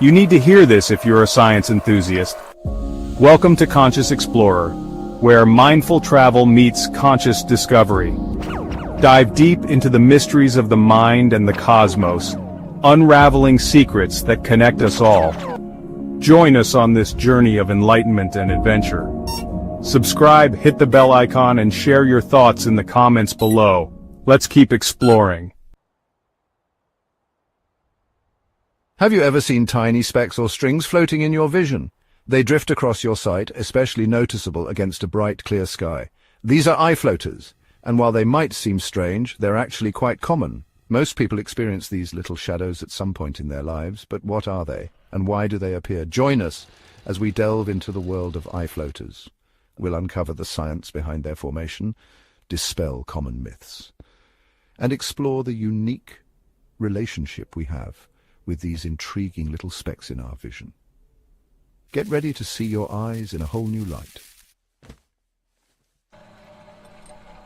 You need to hear this if you're a science enthusiast. Welcome to Conscious Explorer, where mindful travel meets conscious discovery. Dive deep into the mysteries of the mind and the cosmos, unraveling secrets that connect us all. Join us on this journey of enlightenment and adventure. Subscribe, hit the bell icon, and share your thoughts in the comments below. Let's keep exploring. Have you ever seen tiny specks or strings floating in your vision? They drift across your sight, especially noticeable against a bright, clear sky. These are eye floaters, and while they might seem strange, they're actually quite common. Most people experience these little shadows at some point in their lives, but what are they, and why do they appear? Join us as we delve into the world of eye floaters. We'll uncover the science behind their formation, dispel common myths, and explore the unique relationship we have with these intriguing little specks in our vision. Get ready to see your eyes in a whole new light.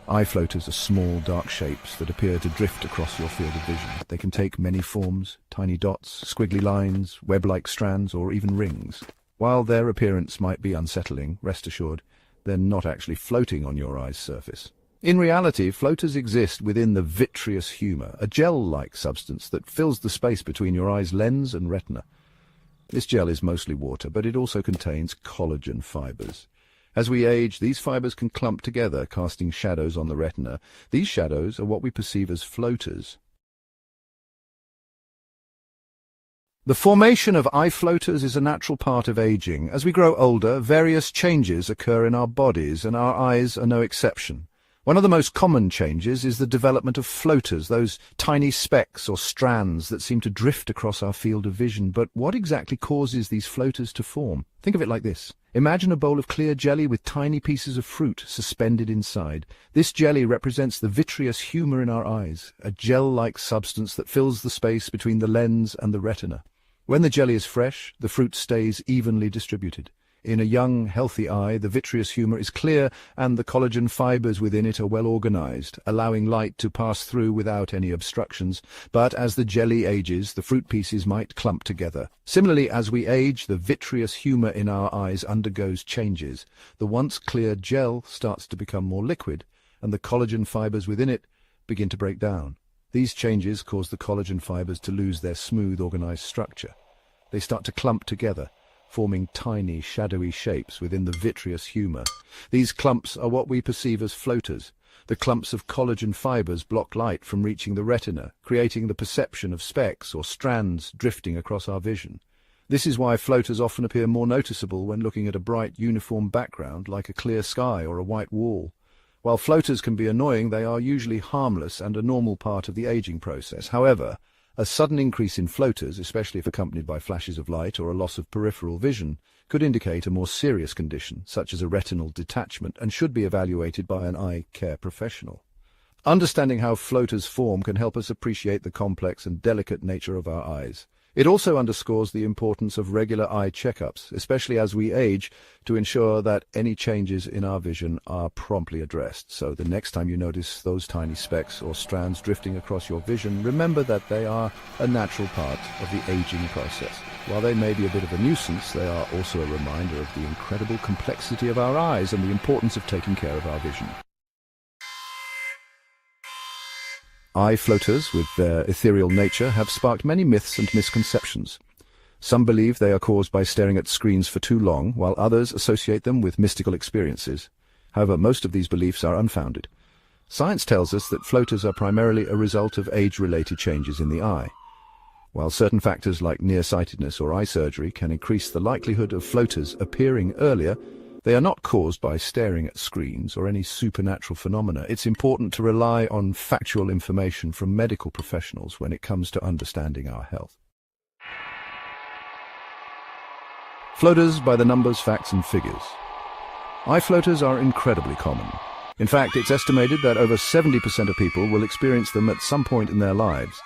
Eye floaters are small, dark shapes that appear to drift across your field of vision. They can take many forms: tiny dots, squiggly lines, web-like strands, or even rings. While their appearance might be unsettling, rest assured, they're not actually floating on your eye's surface. In reality, floaters exist within the vitreous humor, a gel-like substance that fills the space between your eye's lens and retina. This gel is mostly water, but it also contains collagen fibers. As we age, these fibers can clump together, casting shadows on the retina. These shadows are what we perceive as floaters. The formation of eye floaters is a natural part of aging. As we grow older, various changes occur in our bodies, and our eyes are no exception. One of the most common changes is the development of floaters, those tiny specks or strands that seem to drift across our field of vision. But what exactly causes these floaters to form? Think of it like this. Imagine a bowl of clear jelly with tiny pieces of fruit suspended inside. This jelly represents the vitreous humor in our eyes, a gel-like substance that fills the space between the lens and the retina. When the jelly is fresh, the fruit stays evenly distributed. In a young, healthy eye, the vitreous humor is clear and the collagen fibers within it are well organized, allowing light to pass through without any obstructions. But as the jelly ages, the fruit pieces might clump together. Similarly, as we age, the vitreous humor in our eyes undergoes changes. The once clear gel starts to become more liquid, and the collagen fibers within it begin to break down. These changes cause the collagen fibers to lose their smooth, organized structure. They start to clump together, forming tiny, shadowy shapes within the vitreous humor. These clumps are what we perceive as floaters. The clumps of collagen fibers block light from reaching the retina, creating the perception of specks or strands drifting across our vision. This is why floaters often appear more noticeable when looking at a bright, uniform background like a clear sky or a white wall. While floaters can be annoying, they are usually harmless and a normal part of the aging process. However, a sudden increase in floaters, especially if accompanied by flashes of light or a loss of peripheral vision, could indicate a more serious condition, such as a retinal detachment, and should be evaluated by an eye care professional. Understanding how floaters form can help us appreciate the complex and delicate nature of our eyes. It also underscores the importance of regular eye checkups, especially as we age, to ensure that any changes in our vision are promptly addressed. So the next time you notice those tiny specks or strands drifting across your vision, remember that they are a natural part of the aging process. While they may be a bit of a nuisance, they are also a reminder of the incredible complexity of our eyes and the importance of taking care of our vision. Eye floaters, with their ethereal nature, have sparked many myths and misconceptions. Some believe they are caused by staring at screens for too long, while others associate them with mystical experiences. However, most of these beliefs are unfounded. Science tells us that floaters are primarily a result of age-related changes in the eye. While certain factors like nearsightedness or eye surgery can increase the likelihood of floaters appearing earlier, they are not caused by staring at screens or any supernatural phenomena. It's important to rely on factual information from medical professionals when it comes to understanding our health. Floaters by the numbers, facts and figures. Eye floaters are incredibly common. In fact, it's estimated that over 70% of people will experience them at some point in their lives.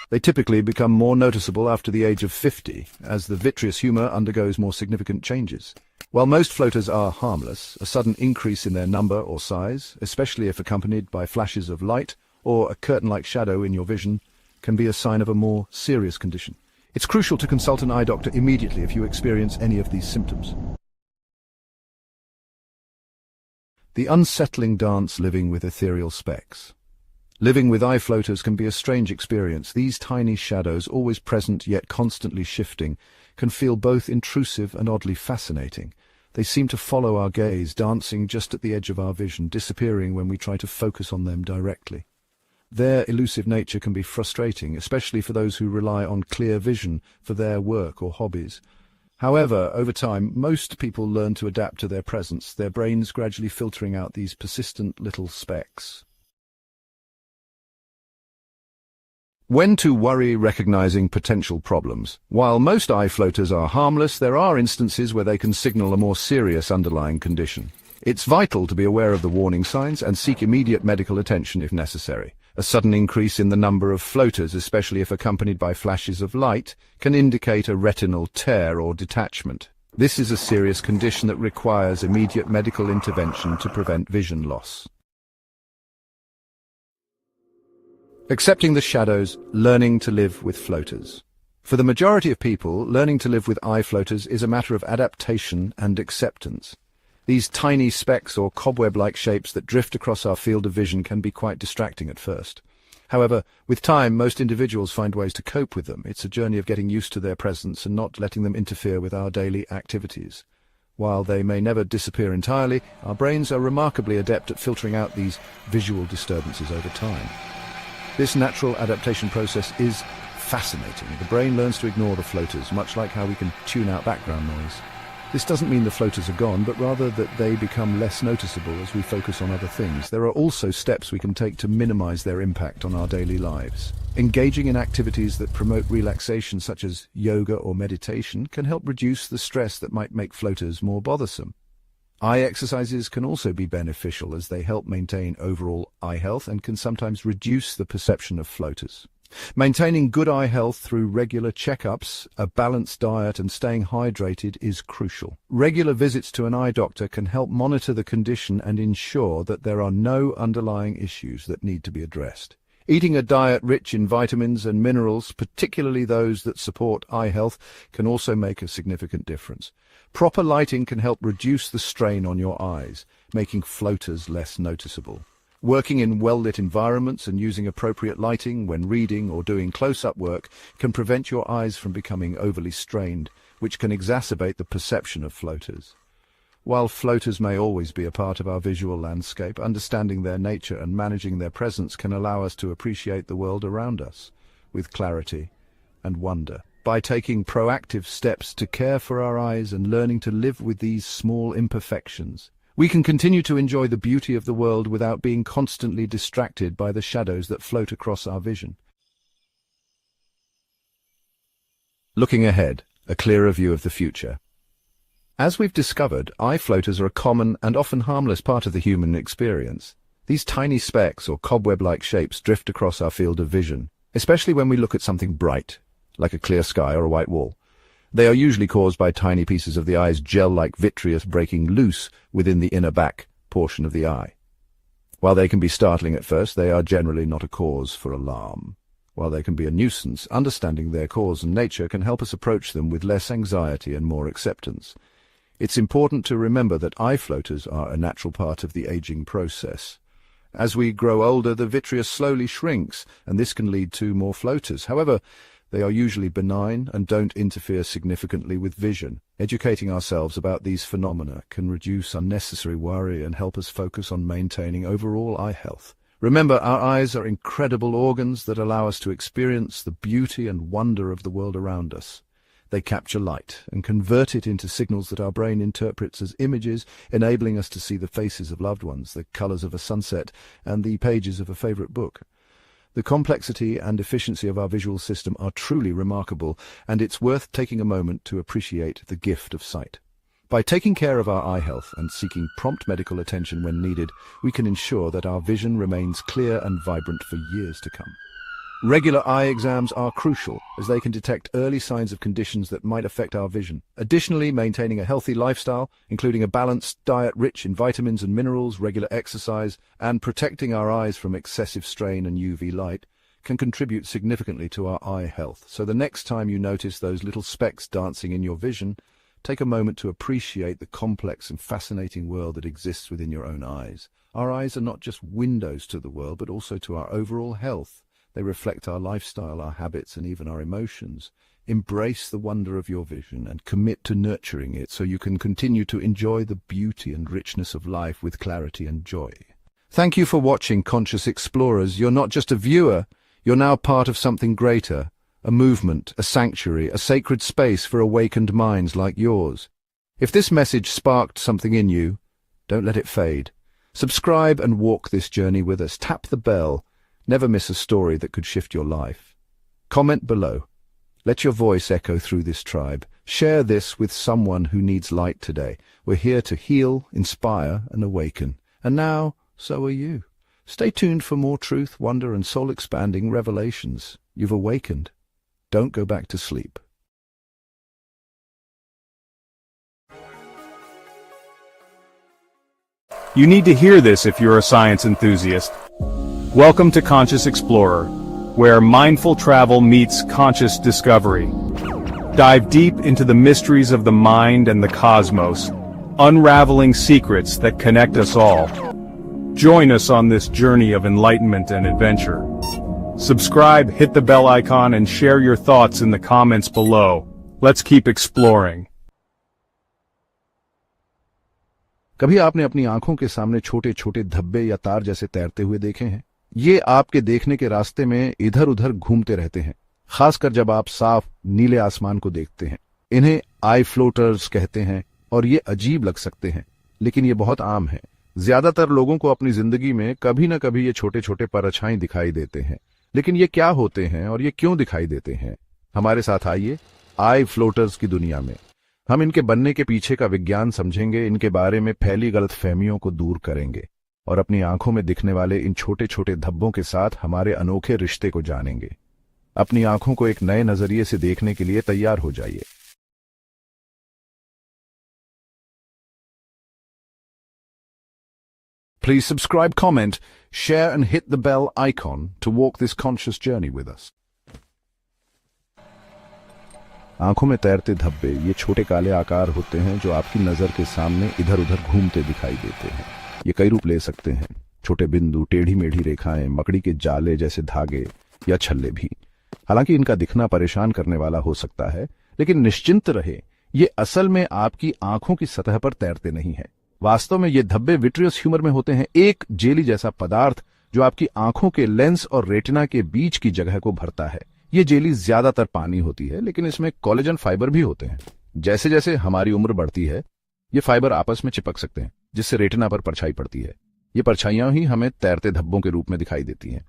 They typically become more noticeable after the age of 50, as the vitreous humor undergoes more significant changes. While most floaters are harmless, a sudden increase in their number or size, especially if accompanied by flashes of light or a curtain-like shadow in your vision, can be a sign of a more serious condition. It's crucial to consult an eye doctor immediately if you experience any of these symptoms. The unsettling dance living with ethereal specks. Living with eye floaters can be a strange experience. These tiny shadows, always present yet constantly shifting, can feel both intrusive and oddly fascinating. They seem to follow our gaze, dancing just at the edge of our vision, disappearing when we try to focus on them directly. Their elusive nature can be frustrating, especially for those who rely on clear vision for their work or hobbies. However, over time, most people learn to adapt to their presence, their brains gradually filtering out these persistent little specks. When to worry recognizing potential problems. While most eye floaters are harmless, there are instances where they can signal a more serious underlying condition. It's vital to be aware of the warning signs and seek immediate medical attention if necessary. A sudden increase in the number of floaters, especially if accompanied by flashes of light, can indicate a retinal tear or detachment. This is a serious condition that requires immediate medical intervention to prevent vision loss. Accepting the shadows, learning to live with floaters. For the majority of people, learning to live with eye floaters is a matter of adaptation and acceptance. These tiny specks or cobweb-like shapes that drift across our field of vision can be quite distracting at first. However, with time, most individuals find ways to cope with them. It's a journey of getting used to their presence and not letting them interfere with our daily activities. While they may never disappear entirely, our brains are remarkably adept at filtering out these visual disturbances over time. This natural adaptation process is fascinating. The brain learns to ignore the floaters, much like how we can tune out background noise. This doesn't mean the floaters are gone, but rather that they become less noticeable as we focus on other things. There are also steps we can take to minimize their impact on our daily lives. Engaging in activities that promote relaxation, such as yoga or meditation, can help reduce the stress that might make floaters more bothersome. Eye exercises can also be beneficial as they help maintain overall eye health and can sometimes reduce the perception of floaters. Maintaining good eye health through regular checkups, a balanced diet and staying hydrated is crucial. Regular visits to an eye doctor can help monitor the condition and ensure that there are no underlying issues that need to be addressed. Eating a diet rich in vitamins and minerals, particularly those that support eye health, can also make a significant difference. Proper lighting can help reduce the strain on your eyes, making floaters less noticeable. Working in well-lit environments and using appropriate lighting when reading or doing close-up work can prevent your eyes from becoming overly strained, which can exacerbate the perception of floaters. While floaters may always be a part of our visual landscape, understanding their nature and managing their presence can allow us to appreciate the world around us with clarity and wonder. By taking proactive steps to care for our eyes and learning to live with these small imperfections, we can continue to enjoy the beauty of the world without being constantly distracted by the shadows that float across our vision. Looking ahead, a clearer view of the future. As we've discovered, eye floaters are a common and often harmless part of the human experience. These tiny specks or cobweb-like shapes drift across our field of vision, especially when we look at something bright, like a clear sky or a white wall. They are usually caused by tiny pieces of the eye's gel-like vitreous breaking loose within the inner back portion of the eye. While they can be startling at first, they are generally not a cause for alarm. While they can be a nuisance, understanding their cause and nature can help us approach them with less anxiety and more acceptance. It's important to remember that eye floaters are a natural part of the aging process. As we grow older, the vitreous slowly shrinks, and this can lead to more floaters. However, they are usually benign and don't interfere significantly with vision. Educating ourselves about these phenomena can reduce unnecessary worry and help us focus on maintaining overall eye health. Remember, our eyes are incredible organs that allow us to experience the beauty and wonder of the world around us. They capture light and convert it into signals that our brain interprets as images, enabling us to see the faces of loved ones, the colors of a sunset, and the pages of a favorite book. The complexity and efficiency of our visual system are truly remarkable, and it's worth taking a moment to appreciate the gift of sight. By taking care of our eye health and seeking prompt medical attention when needed, we can ensure that our vision remains clear and vibrant for years to come. Regular eye exams are crucial, as they can detect early signs of conditions that might affect our vision. Additionally, maintaining a healthy lifestyle, including a balanced diet rich in vitamins and minerals, regular exercise, and protecting our eyes from excessive strain and UV light, can contribute significantly to our eye health. So the next time you notice those little specks dancing in your vision, take a moment to appreciate the complex and fascinating world that exists within your own eyes. Our eyes are not just windows to the world, but also to our overall health. They reflect our lifestyle, our habits, and even our emotions. Embrace the wonder of your vision and commit to nurturing it so you can continue to enjoy the beauty and richness of life with clarity and joy. Thank you for watching, Conscious Explorers. You're not just a viewer, you're now part of something greater, a movement, a sanctuary, a sacred space for awakened minds like yours. If this message sparked something in you, don't let it fade. Subscribe and walk this journey with us. Tap the bell. Never miss a story that could shift your life. Comment below. Let your voice echo through this tribe. Share this with someone who needs light today. We're here to heal, inspire, and awaken. And now, so are you. Stay tuned for more truth, wonder, and soul-expanding revelations. You've awakened. Don't go back to sleep. You need to hear this if you're a science enthusiast. Welcome to Conscious Explorer, where mindful travel meets conscious discovery. Dive deep into the mysteries of the mind and the cosmos, unraveling secrets that connect us all. Join us on this journey of enlightenment and adventure. Subscribe, hit the bell icon, and share your thoughts in the comments below. Let's keep exploring. कभी आपने अपनी आंखों के सामने छोटे छोटे धब्बे या तार जैसे तैरते हुए देखे हैं? ये आपके देखने के रास्ते में इधर उधर घूमते रहते हैं, खासकर जब आप साफ नीले आसमान को देखते हैं। इन्हें आई फ्लोटर्स कहते हैं और ये अजीब लग सकते हैं, लेकिन ये बहुत आम है। ज्यादातर लोगों को अपनी जिंदगी में कभी न कभी ये छोटे छोटे परछाई दिखाई देते हैं, लेकिन ये क्या होते हैं और ये क्यों दिखाई देते हैं? हमारे साथ आइए आई फ्लोटर्स की दुनिया में। हम इनके बनने के पीछे का विज्ञान समझेंगे, इनके बारे में फैली गलतफहमियों को दूर करेंगे और अपनी आंखों में दिखने वाले इन छोटे छोटे धब्बों के साथ हमारे अनोखे रिश्ते को जानेंगे। अपनी आंखों को एक नए नजरिए से देखने के लिए तैयार हो जाइए। Please subscribe, comment, share and hit the bell icon to walk this conscious journey with us. आंखों में तैरते धब्बे ये छोटे काले आकार होते हैं जो आपकी नजर के सामने इधर उधर घूमते दिखाई देते हैं। ये कई रूप ले सकते हैं, छोटे बिंदु, टेढ़ी मेढ़ी रेखाएं, मकड़ी के जाले जैसे धागे या छल्ले भी। हालांकि इनका दिखना परेशान करने वाला हो सकता है, लेकिन निश्चिंत रहे, ये असल में आपकी आंखों की सतह पर तैरते नहीं है। वास्तव में ये धब्बे विट्रियस ह्यूमर में होते हैं, एक जेली जैसा पदार्थ जो आपकी आंखों के लेंस और रेटिना के बीच की जगह को भरता है। ये जेली ज्यादातर पानी होती है, लेकिन इसमें कोलेजन फाइबर भी होते हैं। जैसे जैसे हमारी उम्र बढ़ती है, ये फाइबर आपस में चिपक सकते हैं, जिससे रेटिना पर परछाई पड़ती है। ये परछाइयां ही हमें तैरते धब्बों के रूप में दिखाई देती हैं।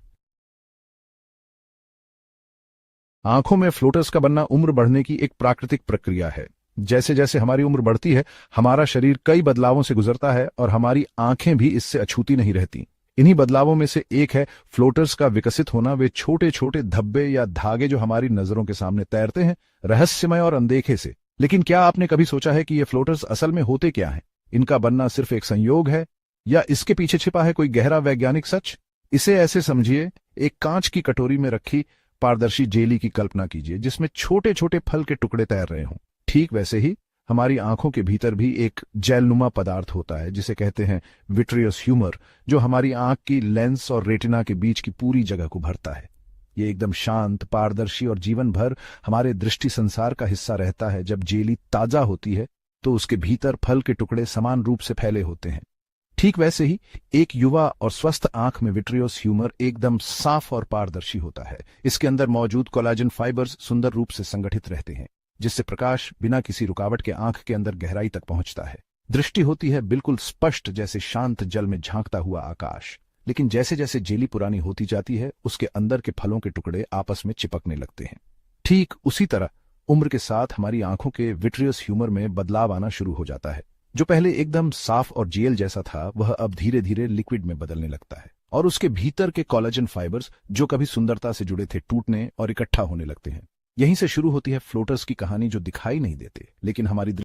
आंखों में फ्लोटर्स का बनना उम्र बढ़ने की एक प्राकृतिक प्रक्रिया है। जैसे जैसे हमारी उम्र बढ़ती है, हमारा शरीर कई बदलावों से गुजरता है और हमारी आंखें भी इससे अछूती नहीं रहती। इन्हीं बदलावों में से एक है फ्लोटर्स का विकसित होना। वे छोटे छोटे धब्बे या धागे जो हमारी नजरों के सामने तैरते हैं, रहस्यमय और अनदेखे से। लेकिन क्या आपने कभी सोचा है कि ये फ्लोटर्स असल में होते क्या हैं? इनका बनना सिर्फ एक संयोग है या इसके पीछे छिपा है कोई गहरा वैज्ञानिक सच? इसे ऐसे समझिए, एक कांच की कटोरी में रखी पारदर्शी जेली की कल्पना कीजिए, जिसमें छोटे छोटे फल के टुकड़े तैर रहे हों। ठीक वैसे ही हमारी आंखों के भीतर भी एक जेलनुमा पदार्थ होता है, जिसे कहते हैं विट्रियस ह्यूमर, जो हमारी आंख की लेंस और रेटिना के बीच की पूरी जगह को भरता है। ये एकदम शांत, पारदर्शी और जीवन भर हमारे दृष्टि संसार का हिस्सा रहता है। जब जेली ताजा होती है तो उसके भीतर फल के टुकड़े समान रूप से फैले होते हैं। ठीक वैसे ही एक युवा और स्वस्थ आंख में विट्रियस ह्यूमर एकदम साफ और पारदर्शी होता है। इसके अंदर मौजूद कोलाजन फाइबर्स सुंदर रूप से संगठित रहते हैं, जिससे प्रकाश बिना किसी रुकावट के आंख के अंदर गहराई तक पहुंचता है। दृष्टि होती है बिल्कुल स्पष्ट, जैसे शांत जल में झांकता हुआ आकाश। लेकिन जैसे जैसे जेली पुरानी होती जाती है, उसके अंदर के फलों के टुकड़े आपस में चिपकने लगते हैं। ठीक उसी तरह उम्र के साथ हमारी आंखों के विट्रियस ह्यूमर में बदलाव आना शुरू हो जाता है। जो पहले एकदम साफ और जेल जैसा था, वह अब धीरे धीरे लिक्विड में बदलने लगता है और उसके भीतर के कोलाजन फाइबर्स, जो कभी सुंदरता से जुड़े थे, टूटने और इकट्ठा होने लगते हैं। यहीं से शुरू होती है फ्लोटर्स की कहानी, जो दिखाई नहीं देते लेकिन हमारी